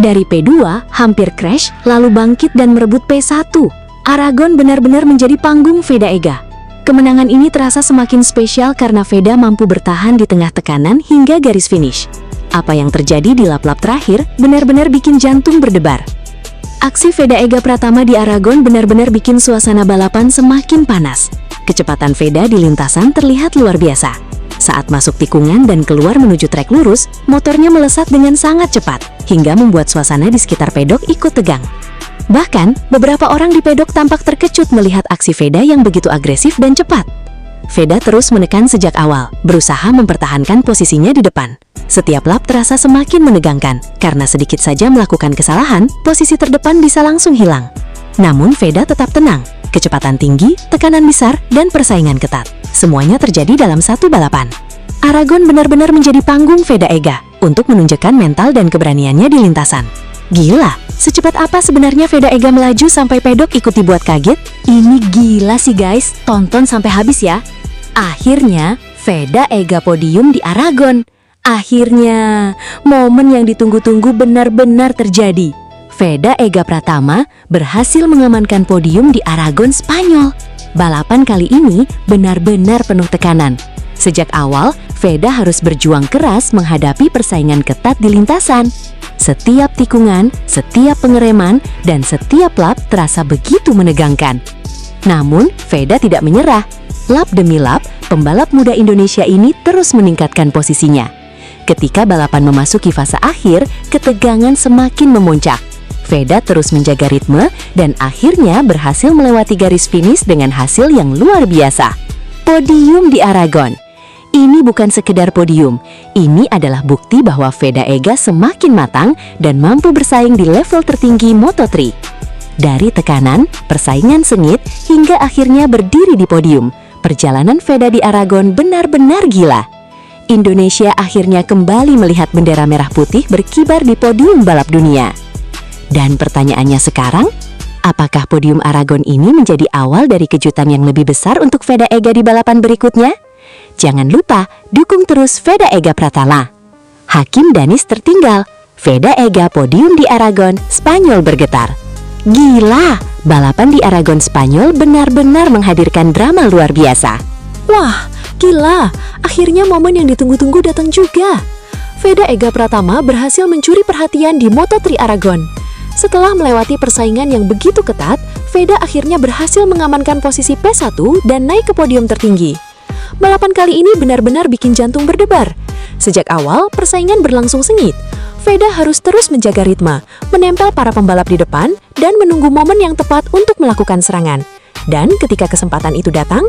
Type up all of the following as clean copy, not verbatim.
Dari P2 hampir crash, lalu bangkit dan merebut P1. Aragon benar-benar menjadi panggung Veda Ega. Kemenangan ini terasa semakin spesial karena Veda mampu bertahan di tengah tekanan hingga garis finish. Apa yang terjadi di lap-lap terakhir benar-benar bikin jantung berdebar. Aksi Veda Ega Pratama di Aragon benar-benar bikin suasana balapan semakin panas. Kecepatan Veda di lintasan terlihat luar biasa. Saat masuk tikungan dan keluar menuju trek lurus, motornya melesat dengan sangat cepat, hingga membuat suasana di sekitar pedok ikut tegang. Bahkan, beberapa orang di pedok tampak terkejut melihat aksi Veda yang begitu agresif dan cepat. Veda terus menekan sejak awal, berusaha mempertahankan posisinya di depan. Setiap lap terasa semakin menegangkan, karena sedikit saja melakukan kesalahan, posisi terdepan bisa langsung hilang. Namun Veda tetap tenang, kecepatan tinggi, tekanan besar, dan persaingan ketat. Semuanya terjadi dalam satu balapan. Aragon benar-benar menjadi panggung Veda Ega untuk menunjukkan mental dan keberaniannya di lintasan. Gila, secepat apa sebenarnya Veda Ega melaju sampai pedok ikut dibuat kaget? Ini gila sih guys, tonton sampai habis ya. Akhirnya, Veda Ega podium di Aragon. Akhirnya, momen yang ditunggu-tunggu benar-benar terjadi. Veda Ega Pratama berhasil mengamankan podium di Aragon, Spanyol. Balapan kali ini benar-benar penuh tekanan. Sejak awal, Veda harus berjuang keras menghadapi persaingan ketat di lintasan. Setiap tikungan, setiap pengereman, dan setiap lap terasa begitu menegangkan. Namun, Veda tidak menyerah. Lap demi lap, pembalap muda Indonesia ini terus meningkatkan posisinya. Ketika balapan memasuki fase akhir, ketegangan semakin memuncak. Veda terus menjaga ritme dan akhirnya berhasil melewati garis finish dengan hasil yang luar biasa. Podium di Aragon. Ini bukan sekedar podium, ini adalah bukti bahwa Veda Ega semakin matang dan mampu bersaing di level tertinggi Moto3. Dari tekanan, persaingan sengit, hingga akhirnya berdiri di podium, perjalanan Veda di Aragon benar-benar gila. Indonesia akhirnya kembali melihat bendera merah putih berkibar di podium balap dunia. Dan pertanyaannya sekarang, apakah podium Aragon ini menjadi awal dari kejutan yang lebih besar untuk Veda Ega di balapan berikutnya? Jangan lupa dukung terus Veda Ega Pratama. Hakim Danis tertinggal, Veda Ega podium di Aragon, Spanyol bergetar. Gila, balapan di Aragon, Spanyol benar-benar menghadirkan drama luar biasa. Wah, gila, akhirnya momen yang ditunggu-tunggu datang juga. Veda Ega Pratama berhasil mencuri perhatian di Moto3 Aragon. Setelah melewati persaingan yang begitu ketat, Veda akhirnya berhasil mengamankan posisi P1 dan naik ke podium tertinggi. Balapan kali ini benar-benar bikin jantung berdebar. Sejak awal, persaingan berlangsung sengit. Veda harus terus menjaga ritme, menempel para pembalap di depan, dan menunggu momen yang tepat untuk melakukan serangan. Dan ketika kesempatan itu datang,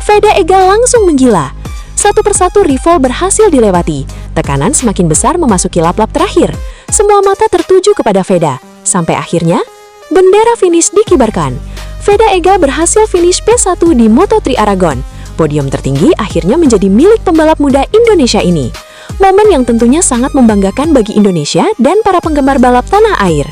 Veda Ega langsung menggila. Satu persatu rival berhasil dilewati. Tekanan semakin besar memasuki lap-lap terakhir. Semua mata tertuju kepada Veda. Sampai akhirnya, bendera finish dikibarkan. Veda Ega berhasil finish P1 di Moto3 Aragon. Podium tertinggi akhirnya menjadi milik pembalap muda Indonesia ini. Momen yang tentunya sangat membanggakan bagi Indonesia dan para penggemar balap tanah air.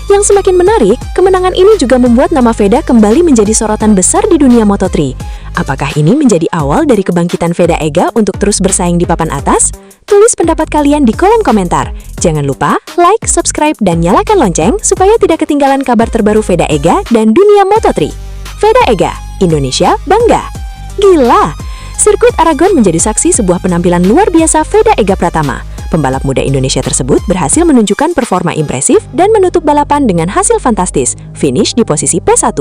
Yang semakin menarik, kemenangan ini juga membuat nama Veda kembali menjadi sorotan besar di dunia Moto3. Apakah ini menjadi awal dari kebangkitan Veda Ega untuk terus bersaing di papan atas? Tulis pendapat kalian di kolom komentar. Jangan lupa like, subscribe, dan nyalakan lonceng supaya tidak ketinggalan kabar terbaru Veda Ega dan dunia Moto3. Veda Ega, Indonesia bangga. Gila! Sirkuit Aragon menjadi saksi sebuah penampilan luar biasa Veda Ega Pratama. Pembalap muda Indonesia tersebut berhasil menunjukkan performa impresif dan menutup balapan dengan hasil fantastis, finish di posisi P1.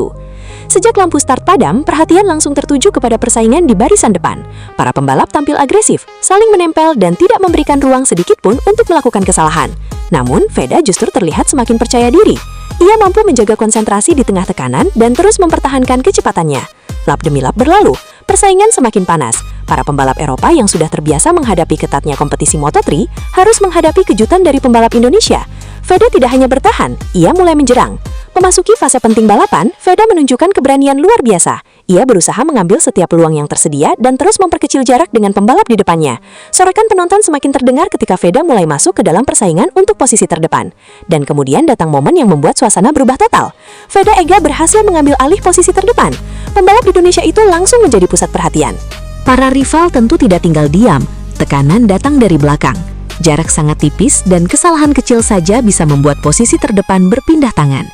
Sejak lampu start padam, perhatian langsung tertuju kepada persaingan di barisan depan. Para pembalap tampil agresif, saling menempel dan tidak memberikan ruang sedikit pun untuk melakukan kesalahan. Namun, Veda justru terlihat semakin percaya diri. Ia mampu menjaga konsentrasi di tengah tekanan dan terus mempertahankan kecepatannya. Lap demi lap berlalu, persaingan semakin panas. Para pembalap Eropa yang sudah terbiasa menghadapi ketatnya kompetisi Moto3 harus menghadapi kejutan dari pembalap Indonesia. Veda tidak hanya bertahan, ia mulai menjerang. Memasuki fase penting balapan, Veda menunjukkan keberanian luar biasa. Ia berusaha mengambil setiap peluang yang tersedia dan terus memperkecil jarak dengan pembalap di depannya. Sorakan penonton semakin terdengar ketika Veda mulai masuk ke dalam persaingan untuk posisi terdepan. Dan kemudian datang momen yang membuat suasana berubah total. Veda Ega berhasil mengambil alih posisi terdepan. Pembalap Indonesia itu langsung menjadi pusat perhatian. Para rival tentu tidak tinggal diam. Tekanan datang dari belakang. Jarak sangat tipis dan kesalahan kecil saja bisa membuat posisi terdepan berpindah tangan.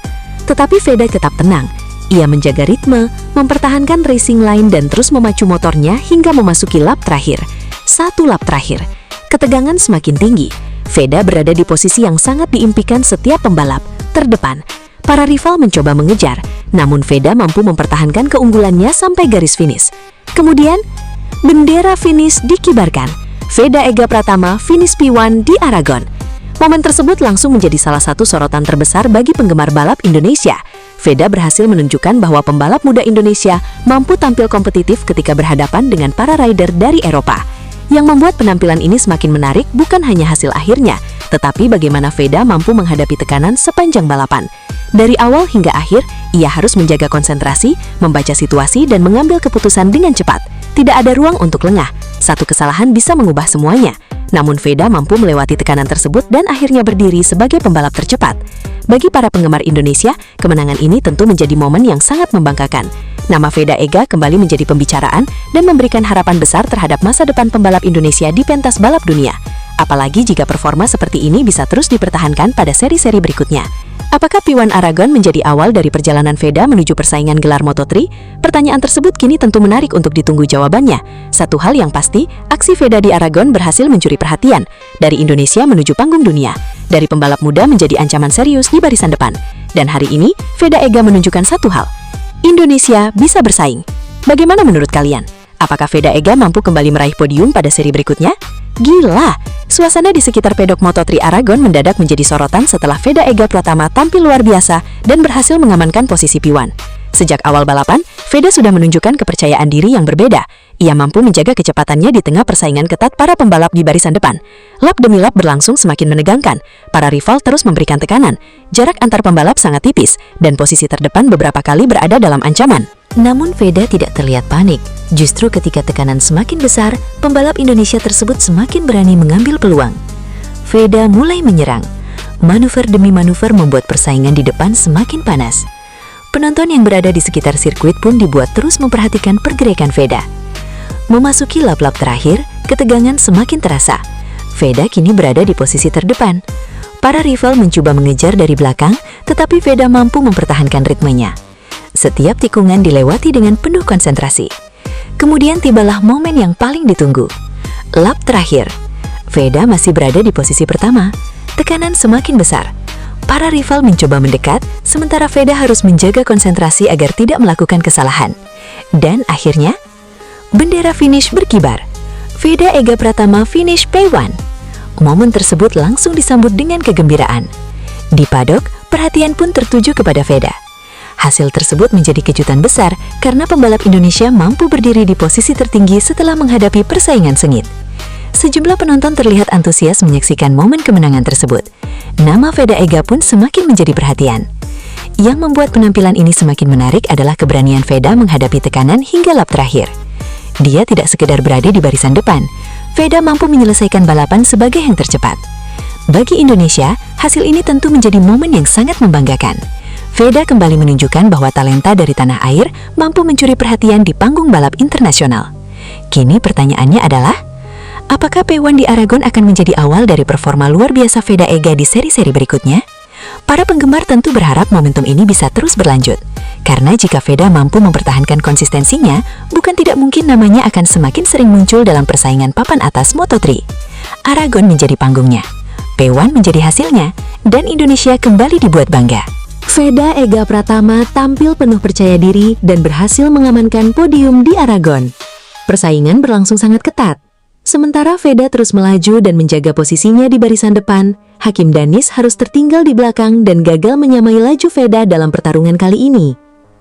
Tetapi Veda tetap tenang. Ia menjaga ritme, mempertahankan racing line dan terus memacu motornya hingga memasuki lap terakhir. 1 lap terakhir. Ketegangan semakin tinggi. Veda berada di posisi yang sangat diimpikan setiap pembalap, terdepan. Para rival mencoba mengejar, namun Veda mampu mempertahankan keunggulannya sampai garis finish. Kemudian, bendera finish dikibarkan. Veda Ega Pratama finish P1 di Aragon. Momen tersebut langsung menjadi salah satu sorotan terbesar bagi penggemar balap Indonesia. Veda berhasil menunjukkan bahwa pembalap muda Indonesia mampu tampil kompetitif ketika berhadapan dengan para rider dari Eropa. Yang membuat penampilan ini semakin menarik bukan hanya hasil akhirnya, tetapi bagaimana Veda mampu menghadapi tekanan sepanjang balapan. Dari awal hingga akhir, ia harus menjaga konsentrasi, membaca situasi, dan mengambil keputusan dengan cepat. Tidak ada ruang untuk lengah. Satu kesalahan bisa mengubah semuanya. Namun Veda mampu melewati tekanan tersebut dan akhirnya berdiri sebagai pembalap tercepat. Bagi para penggemar Indonesia, kemenangan ini tentu menjadi momen yang sangat membanggakan. Nama Veda Ega kembali menjadi pembicaraan dan memberikan harapan besar terhadap masa depan pembalap Indonesia di pentas balap dunia. Apalagi jika performa seperti ini bisa terus dipertahankan pada seri-seri berikutnya. Apakah P1 Aragon menjadi awal dari perjalanan Veda menuju persaingan gelar Moto3? Pertanyaan tersebut kini tentu menarik untuk ditunggu jawabannya. Satu hal yang pasti, aksi Veda di Aragon berhasil mencuri perhatian. Dari Indonesia menuju panggung dunia. Dari pembalap muda menjadi ancaman serius di barisan depan. Dan hari ini, Veda Ega menunjukkan satu hal. Indonesia bisa bersaing. Bagaimana menurut kalian? Apakah Veda Ega mampu kembali meraih podium pada seri berikutnya? Gila! Suasana di sekitar pedok Moto3 Aragon mendadak menjadi sorotan setelah Veda Ega Pratama tampil luar biasa dan berhasil mengamankan posisi P1. Sejak awal balapan, Veda sudah menunjukkan kepercayaan diri yang berbeda. Ia mampu menjaga kecepatannya di tengah persaingan ketat para pembalap di barisan depan. Lap demi lap berlangsung semakin menegangkan. Para rival terus memberikan tekanan. Jarak antar pembalap sangat tipis, dan posisi terdepan beberapa kali berada dalam ancaman. Namun Veda tidak terlihat panik. Justru ketika tekanan semakin besar, pembalap Indonesia tersebut semakin berani mengambil peluang. Veda mulai menyerang. Manuver demi manuver membuat persaingan di depan semakin panas. Penonton yang berada di sekitar sirkuit pun dibuat terus memperhatikan pergerakan Veda. Memasuki lap-lap terakhir, ketegangan semakin terasa. Veda kini berada di posisi terdepan. Para rival mencoba mengejar dari belakang, tetapi Veda mampu mempertahankan ritmenya. Setiap tikungan dilewati dengan penuh konsentrasi. Kemudian tibalah momen yang paling ditunggu. Lap terakhir. Veda masih berada di posisi pertama. Tekanan semakin besar. Para rival mencoba mendekat, sementara Veda harus menjaga konsentrasi agar tidak melakukan kesalahan. Dan akhirnya, bendera finish berkibar. Veda Ega Pratama finish P1. Momen tersebut langsung disambut dengan kegembiraan. Di padok, perhatian pun tertuju kepada Veda. Hasil tersebut menjadi kejutan besar karena pembalap Indonesia mampu berdiri di posisi tertinggi setelah menghadapi persaingan sengit. Sejumlah penonton terlihat antusias menyaksikan momen kemenangan tersebut. Nama Veda Ega pun semakin menjadi perhatian. Yang membuat penampilan ini semakin menarik adalah keberanian Veda menghadapi tekanan hingga lap terakhir. Dia tidak sekedar berada di barisan depan, Veda mampu menyelesaikan balapan sebagai yang tercepat. Bagi Indonesia, hasil ini tentu menjadi momen yang sangat membanggakan. Veda kembali menunjukkan bahwa talenta dari tanah air mampu mencuri perhatian di panggung balap internasional. Kini pertanyaannya adalah, apakah P1 di Aragon akan menjadi awal dari performa luar biasa Veda Ega di seri-seri berikutnya? Para penggemar tentu berharap momentum ini bisa terus berlanjut. Karena jika Veda mampu mempertahankan konsistensinya, bukan tidak mungkin namanya akan semakin sering muncul dalam persaingan papan atas Moto3. Aragon menjadi panggungnya, P1 menjadi hasilnya, dan Indonesia kembali dibuat bangga. Veda Ega Pratama tampil penuh percaya diri dan berhasil mengamankan podium di Aragon. Persaingan berlangsung sangat ketat. Sementara Veda terus melaju dan menjaga posisinya di barisan depan, Hakim Danis harus tertinggal di belakang dan gagal menyamai laju Veda dalam pertarungan kali ini.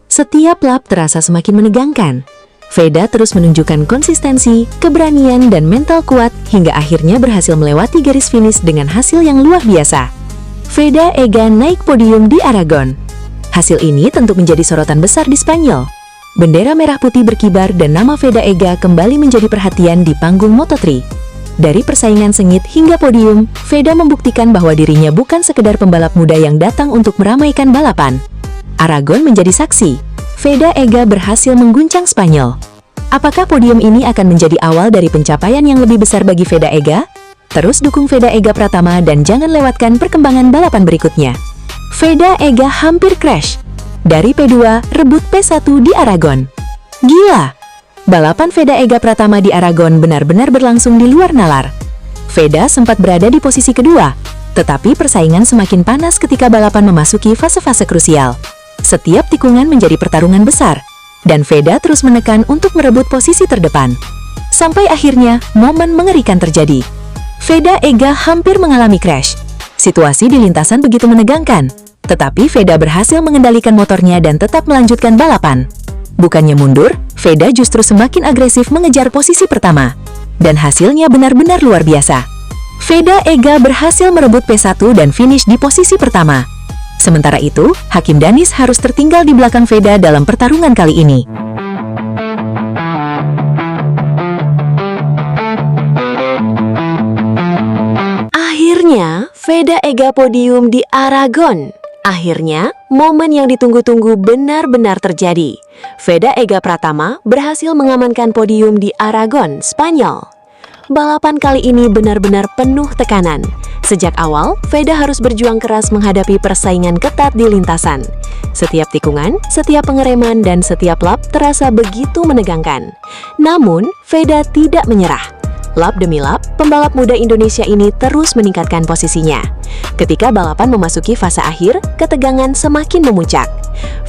Setiap lap terasa semakin menegangkan. Veda terus menunjukkan konsistensi, keberanian, dan mental kuat hingga akhirnya berhasil melewati garis finish dengan hasil yang luar biasa. Veda Ega naik podium di Aragon. Hasil ini tentu menjadi sorotan besar di Spanyol. Bendera merah putih berkibar dan nama Veda Ega kembali menjadi perhatian di panggung Moto3. Dari persaingan sengit hingga podium, Veda membuktikan bahwa dirinya bukan sekedar pembalap muda yang datang untuk meramaikan balapan. Aragon menjadi saksi. Veda Ega berhasil mengguncang Spanyol. Apakah podium ini akan menjadi awal dari pencapaian yang lebih besar bagi Veda Ega? Terus dukung Veda Ega Pratama dan jangan lewatkan perkembangan balapan berikutnya. Veda Ega hampir crash. Dari P2, rebut P1 di Aragon. Gila! Balapan Veda Ega Pratama di Aragon benar-benar berlangsung di luar nalar. Veda sempat berada di posisi kedua, tetapi persaingan semakin panas ketika balapan memasuki fase-fase krusial. Setiap tikungan menjadi pertarungan besar, dan Veda terus menekan untuk merebut posisi terdepan. Sampai akhirnya, momen mengerikan terjadi. Veda Ega hampir mengalami crash. Situasi di lintasan begitu menegangkan, tetapi Veda berhasil mengendalikan motornya dan tetap melanjutkan balapan. Bukannya mundur, Veda justru semakin agresif mengejar posisi pertama. Dan hasilnya benar-benar luar biasa. Veda Ega berhasil merebut P1 dan finish di posisi pertama. Sementara itu, Hakim Danis harus tertinggal di belakang Veda dalam pertarungan kali ini. Akhirnya, Veda Ega podium di Aragon. Akhirnya, momen yang ditunggu-tunggu benar-benar terjadi. Veda Ega Pratama berhasil mengamankan podium di Aragon, Spanyol. Balapan kali ini benar-benar penuh tekanan. Sejak awal, Veda harus berjuang keras menghadapi persaingan ketat di lintasan. Setiap tikungan, setiap pengereman, dan setiap lap terasa begitu menegangkan. Namun, Veda tidak menyerah. Lap demi lap, pembalap muda Indonesia ini terus meningkatkan posisinya. Ketika balapan memasuki fase akhir, ketegangan semakin memuncak.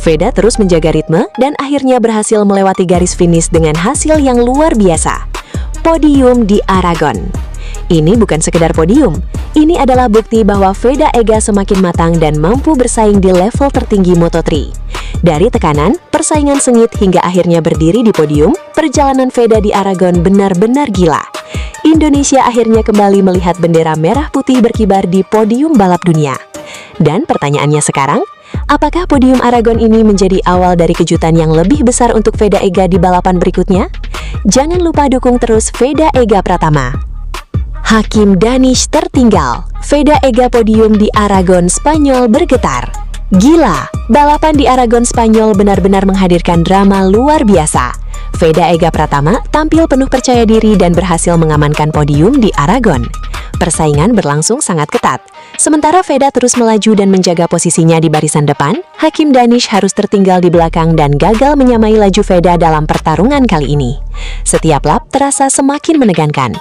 Veda terus menjaga ritme dan akhirnya berhasil melewati garis finish dengan hasil yang luar biasa. Podium di Aragon. Ini bukan sekedar podium, ini adalah bukti bahwa Veda Ega semakin matang dan mampu bersaing di level tertinggi Moto3. Dari tekanan, persaingan sengit hingga akhirnya berdiri di podium, perjalanan Veda di Aragon benar-benar gila. Indonesia akhirnya kembali melihat bendera merah putih berkibar di podium balap dunia. Dan pertanyaannya sekarang, apakah podium Aragon ini menjadi awal dari kejutan yang lebih besar untuk Veda Ega di balapan berikutnya? Jangan lupa dukung terus Veda Ega Pratama. Hakim Danis tertinggal. Veda Ega podium di Aragon, Spanyol bergetar. Gila, balapan di Aragon, Spanyol benar-benar menghadirkan drama luar biasa. Veda Ega Pratama tampil penuh percaya diri dan berhasil mengamankan podium di Aragon. Persaingan berlangsung sangat ketat. Sementara Veda terus melaju dan menjaga posisinya di barisan depan, Hakim Danis harus tertinggal di belakang dan gagal menyamai laju Veda dalam pertarungan kali ini. Setiap lap terasa semakin menegangkan.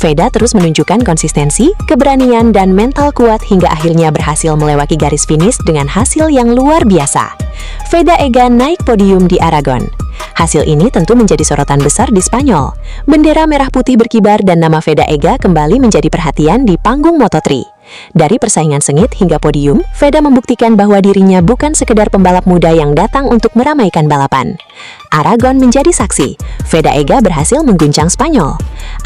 Veda terus menunjukkan konsistensi, keberanian, dan mental kuat hingga akhirnya berhasil melewati garis finish dengan hasil yang luar biasa. Veda Ega naik podium di Aragon. Hasil ini tentu menjadi sorotan besar di Spanyol. Bendera merah putih berkibar dan nama Veda Ega kembali menjadi perhatian di panggung Moto3. Dari persaingan sengit hingga podium, Veda membuktikan bahwa dirinya bukan sekedar pembalap muda yang datang untuk meramaikan balapan. Aragon menjadi saksi, Veda Ega berhasil mengguncang Spanyol.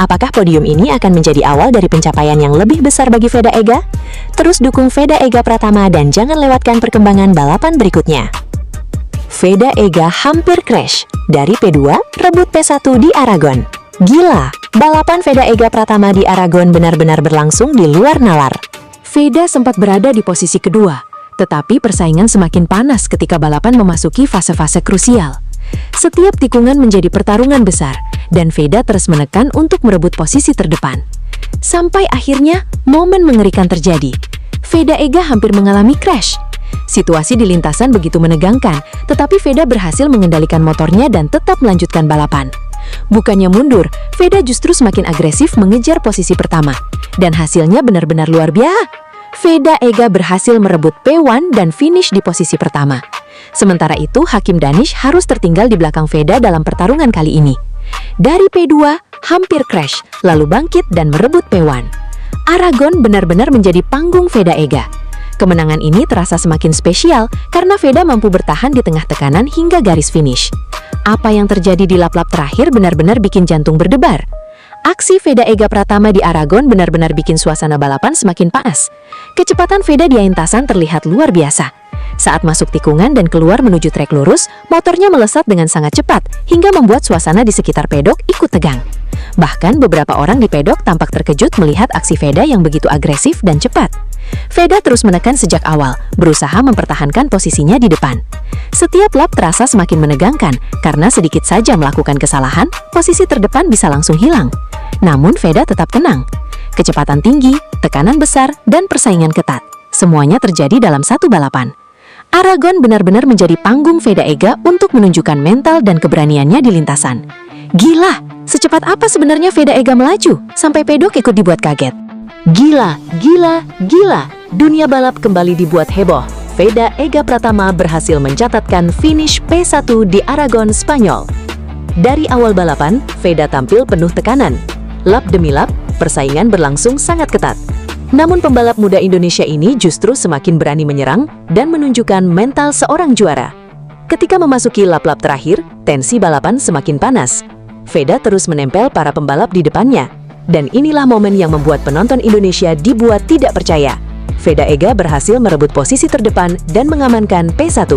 Apakah podium ini akan menjadi awal dari pencapaian yang lebih besar bagi Veda Ega? Terus dukung Veda Ega Pratama dan jangan lewatkan perkembangan balapan berikutnya. Veda Ega hampir crash. Dari P2, rebut P1 di Aragon. Gila, balapan Veda Ega Pratama di Aragon benar-benar berlangsung di luar nalar. Veda sempat berada di posisi kedua, tetapi persaingan semakin panas ketika balapan memasuki fase-fase krusial. Setiap tikungan menjadi pertarungan besar, dan Veda terus menekan untuk merebut posisi terdepan. Sampai akhirnya, momen mengerikan terjadi. Veda Ega hampir mengalami crash. Situasi di lintasan begitu menegangkan, tetapi Veda berhasil mengendalikan motornya dan tetap melanjutkan balapan. Bukannya mundur, Veda justru semakin agresif mengejar posisi pertama. Dan hasilnya benar-benar luar biasa. Veda Ega berhasil merebut P1 dan finish di posisi pertama. Sementara itu, Hakim Danis harus tertinggal di belakang Veda dalam pertarungan kali ini. Dari P2, hampir crash, lalu bangkit dan merebut P1. Aragon benar-benar menjadi panggung Veda Ega. Kemenangan ini terasa semakin spesial karena Veda mampu bertahan di tengah tekanan hingga garis finish. Apa yang terjadi di lap-lap terakhir benar-benar bikin jantung berdebar. Aksi Veda Ega Pratama di Aragon benar-benar bikin suasana balapan semakin panas. Kecepatan Veda di lintasan terlihat luar biasa. Saat masuk tikungan dan keluar menuju trek lurus, motornya melesat dengan sangat cepat hingga membuat suasana di sekitar pedok ikut tegang. Bahkan beberapa orang di pedok tampak terkejut melihat aksi Veda yang begitu agresif dan cepat. Veda terus menekan sejak awal, berusaha mempertahankan posisinya di depan. Setiap lap terasa semakin menegangkan, karena sedikit saja melakukan kesalahan, posisi terdepan bisa langsung hilang. Namun Veda tetap tenang. kecepatan tinggi, tekanan besar, dan persaingan ketat. Semuanya terjadi dalam satu balapan. Aragon benar-benar menjadi panggung Veda Ega untuk menunjukkan mental dan keberaniannya di lintasan. Gila, secepat apa sebenarnya Veda Ega melaju sampai pedok ikut dibuat kaget. Gila, gila, gila. Dunia balap kembali dibuat heboh. Veda Ega Pratama berhasil mencatatkan finish P1 di Aragon, Spanyol. Dari awal balapan, Veda tampil penuh tekanan. Lap demi lap, persaingan berlangsung sangat ketat. Namun pembalap muda Indonesia ini justru semakin berani menyerang dan menunjukkan mental seorang juara. Ketika memasuki lap-lap terakhir, tensi balapan semakin panas. Veda terus menempel para pembalap di depannya. Dan inilah momen yang membuat penonton Indonesia dibuat tidak percaya. Veda Ega berhasil merebut posisi terdepan dan mengamankan P1.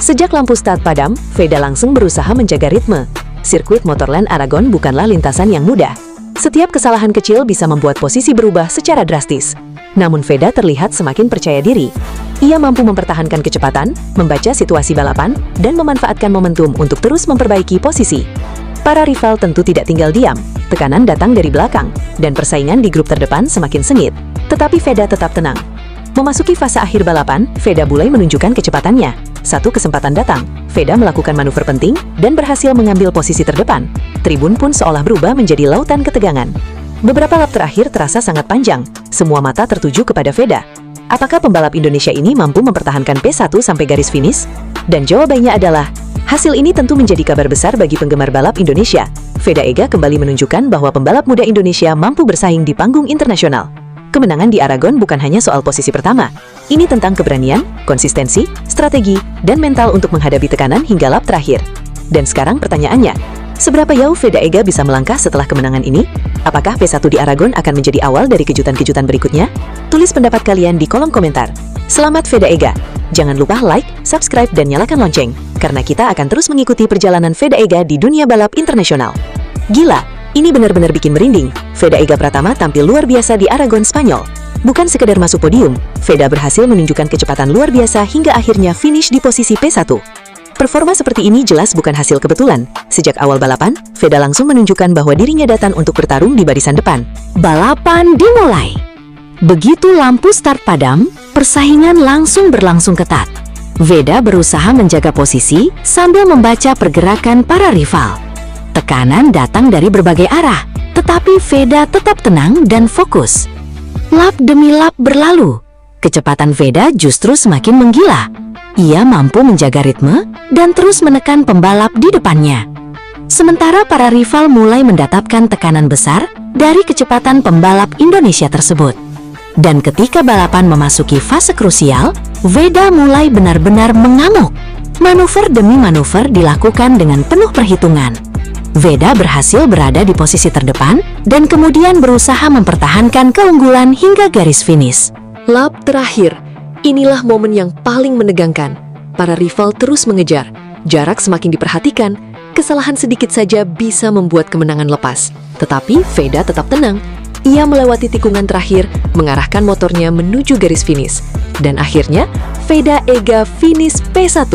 Sejak lampu start padam, Veda langsung berusaha menjaga ritme. Sirkuit Motorland Aragon bukanlah lintasan yang mudah. Setiap kesalahan kecil bisa membuat posisi berubah secara drastis. Namun Veda terlihat semakin percaya diri. Ia mampu mempertahankan kecepatan, membaca situasi balapan, dan memanfaatkan momentum untuk terus memperbaiki posisi. Para rival tentu tidak tinggal diam. Tekanan datang dari belakang, dan persaingan di grup terdepan semakin sengit. Tetapi Veda tetap tenang. Memasuki fase akhir balapan, Veda mulai menunjukkan kecepatannya. Satu kesempatan datang, Veda melakukan manuver penting dan berhasil mengambil posisi terdepan. Tribun pun seolah berubah menjadi lautan ketegangan. Beberapa lap terakhir terasa sangat panjang. Semua mata tertuju kepada Veda. Apakah pembalap Indonesia ini mampu mempertahankan P1 sampai garis finish? Dan jawabannya adalah, hasil ini tentu menjadi kabar besar bagi penggemar balap Indonesia. Veda Ega kembali menunjukkan bahwa pembalap muda Indonesia mampu bersaing di panggung internasional. Kemenangan di Aragon bukan hanya soal posisi pertama. Ini tentang keberanian, konsistensi, strategi, dan mental untuk menghadapi tekanan hingga lap terakhir. Dan sekarang pertanyaannya, seberapa jauh Veda Ega bisa melangkah setelah kemenangan ini? Apakah P1 di Aragon akan menjadi awal dari kejutan-kejutan berikutnya? Tulis pendapat kalian di kolom komentar. Selamat Veda Ega! Jangan lupa like, subscribe, dan nyalakan lonceng, karena kita akan terus mengikuti perjalanan Veda Ega di dunia balap internasional. Gila! Ini benar-benar bikin merinding. Veda Ega Pratama tampil luar biasa di Aragon, Spanyol. Bukan sekedar masuk podium, Veda berhasil menunjukkan kecepatan luar biasa hingga akhirnya finish di posisi P1. Performa seperti ini jelas bukan hasil kebetulan. Sejak awal balapan, Veda langsung menunjukkan bahwa dirinya datang untuk bertarung di barisan depan. Balapan dimulai. Begitu lampu start padam, persaingan langsung berlangsung ketat. Veda berusaha menjaga posisi sambil membaca pergerakan para rival. Tekanan datang dari berbagai arah, tetapi Veda tetap tenang dan fokus. Lap demi lap berlalu, kecepatan Veda justru semakin menggila. Ia mampu menjaga ritme dan terus menekan pembalap di depannya. Sementara para rival mulai mendatapkan tekanan besar dari kecepatan pembalap Indonesia tersebut. Dan ketika balapan memasuki fase krusial, Veda mulai benar-benar mengamuk. Manuver demi manuver dilakukan dengan penuh perhitungan. Veda berhasil berada di posisi terdepan dan kemudian berusaha mempertahankan keunggulan hingga garis finish. Lap terakhir, inilah momen yang paling menegangkan. Para rival terus mengejar, jarak semakin diperhatikan, kesalahan sedikit saja bisa membuat kemenangan lepas. Tetapi Veda tetap tenang. Ia melewati tikungan terakhir, mengarahkan motornya menuju garis finish. Dan akhirnya, Veda Ega finish P1,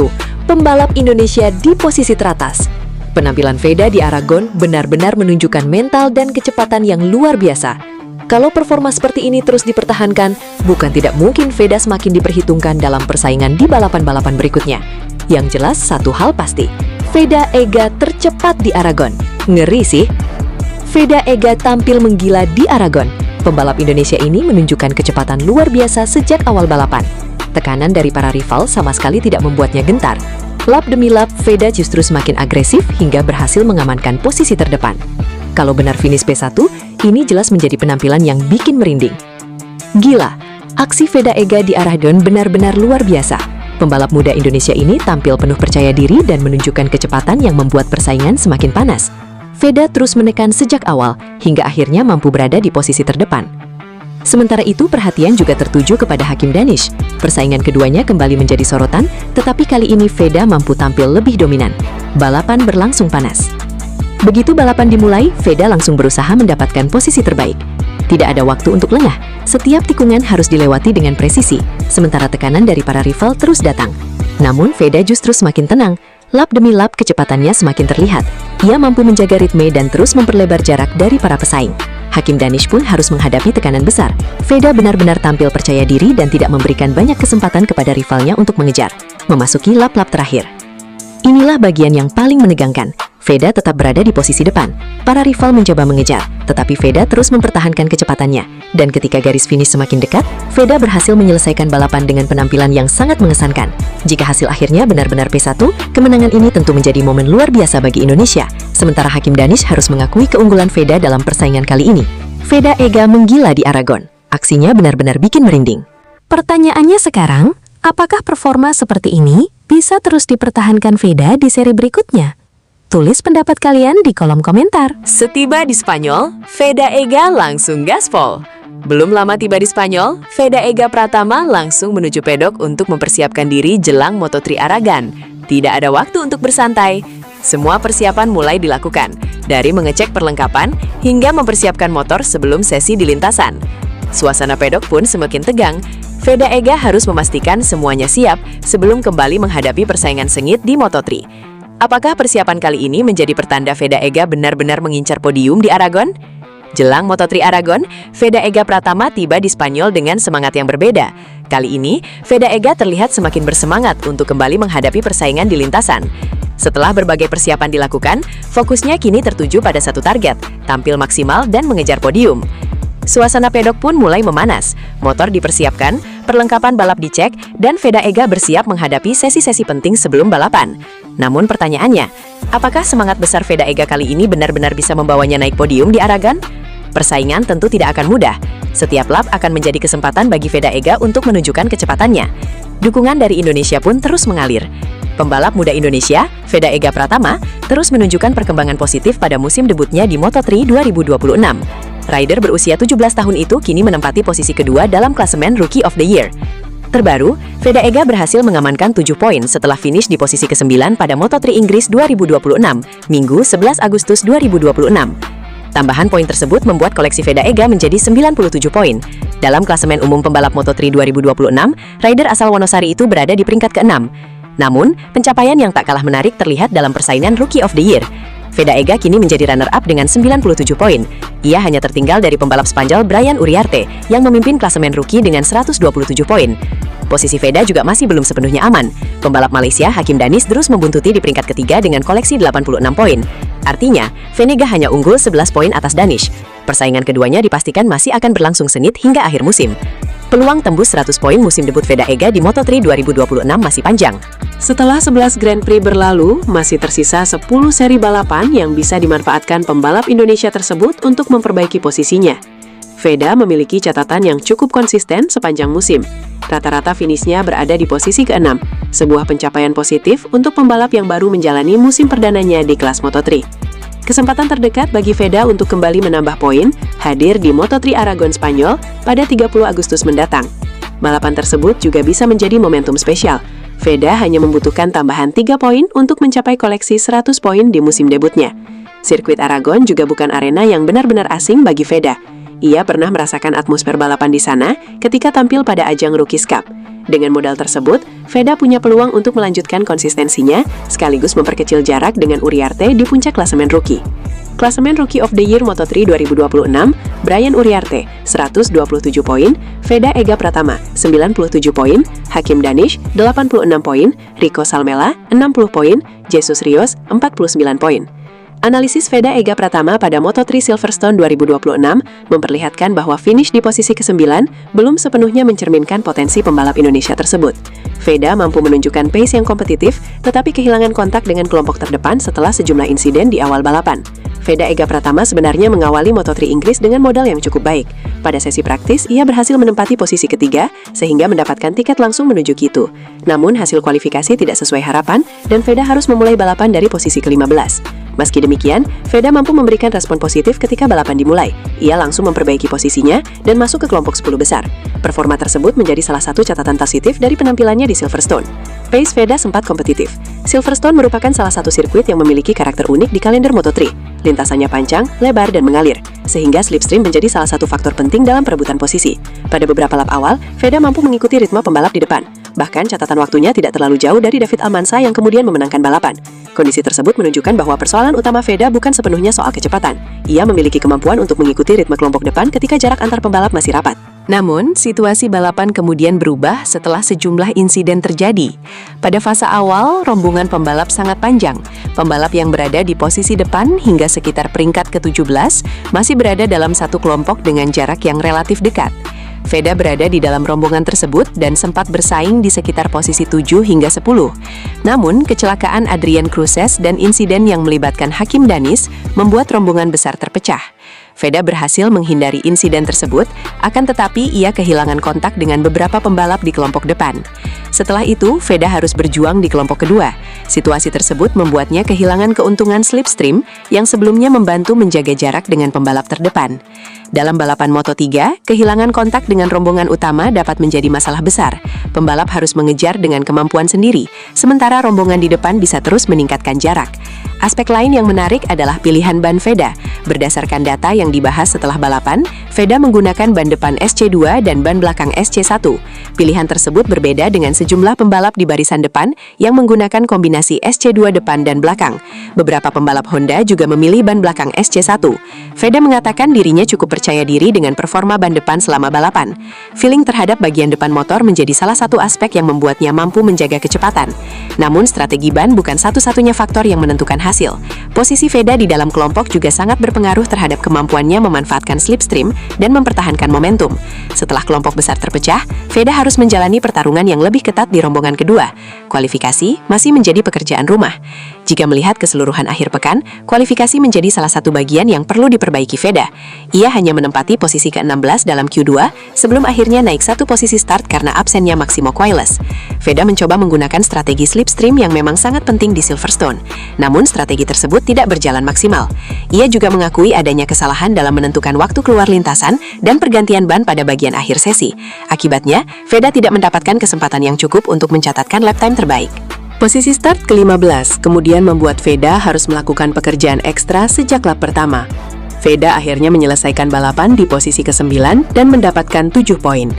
pembalap Indonesia di posisi teratas. Penampilan Veda di Aragon benar-benar menunjukkan mental dan kecepatan yang luar biasa. Kalau performa seperti ini terus dipertahankan, bukan tidak mungkin Veda semakin diperhitungkan dalam persaingan di balapan-balapan berikutnya. Yang jelas satu hal pasti, Veda Ega tercepat di Aragon. Ngeri sih. Veda Ega tampil menggila di Aragon. Pembalap Indonesia ini menunjukkan kecepatan luar biasa sejak awal balapan. Tekanan dari para rival sama sekali tidak membuatnya gentar. Lap demi lap, Veda justru semakin agresif hingga berhasil mengamankan posisi terdepan. Kalau benar finish P1, ini jelas menjadi penampilan yang bikin merinding. Gila, aksi Veda Ega di Aragon benar-benar luar biasa. Pembalap muda Indonesia ini tampil penuh percaya diri dan menunjukkan kecepatan yang membuat persaingan semakin panas. Veda terus menekan sejak awal hingga akhirnya mampu berada di posisi terdepan. Sementara itu, perhatian juga tertuju kepada Hakim Danish. Persaingan keduanya kembali menjadi sorotan, tetapi kali ini Veda mampu tampil lebih dominan. Balapan berlangsung panas. Begitu balapan dimulai, Veda langsung berusaha mendapatkan posisi terbaik. Tidak ada waktu untuk lengah. Setiap tikungan harus dilewati dengan presisi, sementara tekanan dari para rival terus datang. Namun, Veda justru semakin tenang. Lap demi lap kecepatannya semakin terlihat. Ia mampu menjaga ritme dan terus memperlebar jarak dari para pesaing. Hakim Danish pun harus menghadapi tekanan besar. Veda benar-benar tampil percaya diri dan tidak memberikan banyak kesempatan kepada rivalnya untuk mengejar. Memasuki lap-lap terakhir. Inilah bagian yang paling menegangkan. Veda tetap berada di posisi depan. Para rival mencoba mengejar, tetapi Veda terus mempertahankan kecepatannya. Dan ketika garis finish semakin dekat, Veda berhasil menyelesaikan balapan dengan penampilan yang sangat mengesankan. Jika hasil akhirnya benar-benar P1, kemenangan ini tentu menjadi momen luar biasa bagi Indonesia. Sementara Hakim Danish harus mengakui keunggulan Veda dalam persaingan kali ini. Veda Ega menggila di Aragon. Aksinya benar-benar bikin merinding. Pertanyaannya sekarang, apakah performa seperti ini bisa terus dipertahankan Veda di seri berikutnya? Tulis pendapat kalian di kolom komentar. Setiba di Spanyol, Veda Ega langsung gaspol. Belum lama tiba di Spanyol, Veda Ega Pratama langsung menuju pedok untuk mempersiapkan diri jelang Moto3 Aragon. Tidak ada waktu untuk bersantai. Semua persiapan mulai dilakukan, dari mengecek perlengkapan hingga mempersiapkan motor sebelum sesi di lintasan. Suasana pedok pun semakin tegang. Veda Ega harus memastikan semuanya siap sebelum kembali menghadapi persaingan sengit di Moto3. Apakah persiapan kali ini menjadi pertanda Veda Ega benar-benar mengincar podium di Aragon? Jelang Moto3 Aragon, Veda Ega Pratama tiba di Spanyol dengan semangat yang berbeda. Kali ini, Veda Ega terlihat semakin bersemangat untuk kembali menghadapi persaingan di lintasan. Setelah berbagai persiapan dilakukan, fokusnya kini tertuju pada satu target, tampil maksimal dan mengejar podium. Suasana pedok pun mulai memanas, motor dipersiapkan, perlengkapan balap dicek, dan Veda Ega bersiap menghadapi sesi-sesi penting sebelum balapan. Namun pertanyaannya, apakah semangat besar Veda Ega kali ini benar-benar bisa membawanya naik podium di Aragon? Persaingan tentu tidak akan mudah. Setiap lap akan menjadi kesempatan bagi Veda Ega untuk menunjukkan kecepatannya. Dukungan dari Indonesia pun terus mengalir. Pembalap muda Indonesia, Veda Ega Pratama, terus menunjukkan perkembangan positif pada musim debutnya di Moto3 2026. Rider berusia 17 tahun itu kini menempati posisi kedua dalam klasemen Rookie of the Year. Terbaru, Veda Ega berhasil mengamankan 7 poin setelah finish di posisi ke-9 pada Moto3 Inggris 2026, Minggu 11 Agustus 2026. Tambahan poin tersebut membuat koleksi Veda Ega menjadi 97 poin. Dalam klasemen umum pembalap Moto3 2026, rider asal Wonosari itu berada di peringkat ke-6. Namun, pencapaian yang tak kalah menarik terlihat dalam persaingan Rookie of the Year. Veda Ega kini menjadi runner-up dengan 97 poin. Ia hanya tertinggal dari pembalap Spanyol Brian Uriarte yang memimpin klasemen rookie dengan 127 poin. Posisi Veda juga masih belum sepenuhnya aman. Pembalap Malaysia Hakim Danish terus membuntuti di peringkat ketiga dengan koleksi 86 poin. Artinya, Venega hanya unggul 11 poin atas Danish. Persaingan keduanya dipastikan masih akan berlangsung sengit hingga akhir musim. Peluang tembus 100 poin musim debut Veda Ega di Moto3 2026 masih panjang. Setelah 11 Grand Prix berlalu, masih tersisa 10 seri balapan yang bisa dimanfaatkan pembalap Indonesia tersebut untuk memperbaiki posisinya. Veda memiliki catatan yang cukup konsisten sepanjang musim. Rata-rata finishnya berada di posisi ke-6, sebuah pencapaian positif untuk pembalap yang baru menjalani musim perdananya di kelas Moto3. Kesempatan terdekat bagi Veda untuk kembali menambah poin hadir di Moto3 Aragon Spanyol pada 30 Agustus mendatang. Balapan tersebut juga bisa menjadi momentum spesial. Veda hanya membutuhkan tambahan 3 poin untuk mencapai koleksi 100 poin di musim debutnya. Sirkuit Aragon juga bukan arena yang benar-benar asing bagi Veda. Ia pernah merasakan atmosfer balapan di sana ketika tampil pada ajang Rookies Cup. Dengan modal tersebut, Veda punya peluang untuk melanjutkan konsistensinya sekaligus memperkecil jarak dengan Uriarte di puncak klasemen rookie. Klasemen Rookie of the Year Moto3 2026, Brian Uriarte 127 poin, Veda Ega Pratama 97 poin, Hakim Danish 86 poin, Rico Salmela 60 poin, Jesus Rios 49 poin. Analisis Veda Ega Pratama pada Moto3 Silverstone 2026 memperlihatkan bahwa finish di posisi ke-9 belum sepenuhnya mencerminkan potensi pembalap Indonesia tersebut. Veda mampu menunjukkan pace yang kompetitif, tetapi kehilangan kontak dengan kelompok terdepan setelah sejumlah insiden di awal balapan. Veda Ega Pratama sebenarnya mengawali Moto3 Inggris dengan modal yang cukup baik. Pada sesi praktis, ia berhasil menempati posisi ketiga, sehingga mendapatkan tiket langsung menuju Q2. Namun, hasil kualifikasi tidak sesuai harapan, dan Veda harus memulai balapan dari posisi ke-15. Meski demikian, Veda mampu memberikan respon positif ketika balapan dimulai. Ia langsung memperbaiki posisinya dan masuk ke kelompok 10 besar. Performa tersebut menjadi salah satu catatan positif dari penampilannya di Silverstone. Pace Veda sempat kompetitif. Silverstone merupakan salah satu sirkuit yang memiliki karakter unik di kalender Moto3. Lintasannya panjang, lebar, dan mengalir, sehingga slipstream menjadi salah satu faktor penting dalam perebutan posisi. Pada beberapa lap awal, Veda mampu mengikuti ritme pembalap di depan. Bahkan catatan waktunya tidak terlalu jauh dari David Almanza yang kemudian memenangkan balapan. Kondisi tersebut menunjukkan bahwa persoalan utama Veda bukan sepenuhnya soal kecepatan. Ia memiliki kemampuan untuk mengikuti ritme kelompok depan ketika jarak antar pembalap masih rapat. Namun, situasi balapan kemudian berubah setelah sejumlah insiden terjadi. Pada fase awal, rombongan pembalap sangat panjang. Pembalap yang berada di posisi depan hingga sekitar peringkat ke-17 masih berada dalam satu kelompok dengan jarak yang relatif dekat. Veda berada di dalam rombongan tersebut dan sempat bersaing di sekitar posisi 7 hingga 10. Namun, kecelakaan Adrian Cruces dan insiden yang melibatkan Hakim Danis membuat rombongan besar terpecah. Veda berhasil menghindari insiden tersebut, akan tetapi ia kehilangan kontak dengan beberapa pembalap di kelompok depan. Setelah itu, Veda harus berjuang di kelompok kedua. Situasi tersebut membuatnya kehilangan keuntungan slipstream yang sebelumnya membantu menjaga jarak dengan pembalap terdepan. Dalam balapan Moto3, kehilangan kontak dengan rombongan utama dapat menjadi masalah besar. Pembalap harus mengejar dengan kemampuan sendiri, sementara rombongan di depan bisa terus meningkatkan jarak. Aspek lain yang menarik adalah pilihan ban Veda. Berdasarkan data yang dibahas setelah balapan, Veda menggunakan ban depan SC2 dan ban belakang SC1. Pilihan tersebut berbeda dengan sejumlah pembalap di barisan depan yang menggunakan kombinasi SC2 depan dan belakang. Beberapa pembalap Honda juga memilih ban belakang SC1. Veda mengatakan dirinya cukup percaya diri dengan performa ban depan selama balapan. Feeling terhadap bagian depan motor menjadi salah satu aspek yang membuatnya mampu menjaga kecepatan. Namun, strategi ban bukan satu-satunya faktor yang menentukan hasil. Posisi Veda di dalam kelompok juga sangat berpengaruh terhadap kemampuannya memanfaatkan slipstream dan mempertahankan momentum. Setelah kelompok besar terpecah, Veda harus menjalani pertarungan yang lebih ketat di rombongan kedua. Kualifikasi masih menjadi pekerjaan rumah. Jika melihat keseluruhan akhir pekan, kualifikasi menjadi salah satu bagian yang perlu diperbaiki Veda. Ia hanya menempati posisi ke-16 dalam Q2 sebelum akhirnya naik satu posisi start karena absennya Maximo Quiles. Veda mencoba menggunakan strategi slipstream yang memang sangat penting di Silverstone. Namun strategi tersebut tidak berjalan maksimal. Ia juga mengakui adanya kesalahan dalam menentukan waktu keluar lintasan dan pergantian ban pada bagian akhir sesi. Akibatnya, Veda tidak mendapatkan kesempatan yang cukup untuk mencatatkan lap time terbaik. Posisi start ke-15 kemudian membuat Veda harus melakukan pekerjaan ekstra sejak lap pertama. Veda akhirnya menyelesaikan balapan di posisi ke-9 dan mendapatkan 7 poin.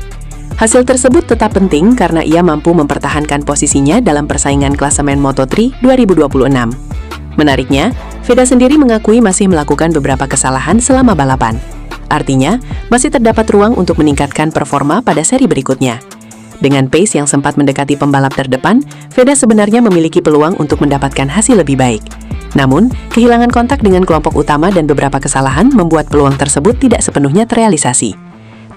Hasil tersebut tetap penting karena ia mampu mempertahankan posisinya dalam persaingan klasemen Moto3 2026. Menariknya, Veda sendiri mengakui masih melakukan beberapa kesalahan selama balapan. Artinya, masih terdapat ruang untuk meningkatkan performa pada seri berikutnya. Dengan pace yang sempat mendekati pembalap terdepan, Veda sebenarnya memiliki peluang untuk mendapatkan hasil lebih baik. Namun, kehilangan kontak dengan kelompok utama dan beberapa kesalahan membuat peluang tersebut tidak sepenuhnya terrealisasi.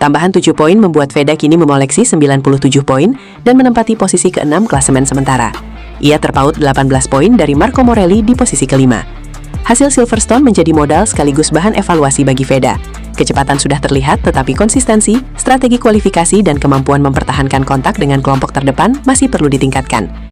Tambahan 7 poin membuat Veda kini memoleksi 97 poin dan menempati posisi ke-6 klasemen sementara. Ia terpaut 18 poin dari Marco Morelli di posisi ke-5. Hasil Silverstone menjadi modal sekaligus bahan evaluasi bagi Veda. Kecepatan sudah terlihat, tetapi konsistensi, strategi kualifikasi, dan kemampuan mempertahankan kontak dengan kelompok terdepan masih perlu ditingkatkan.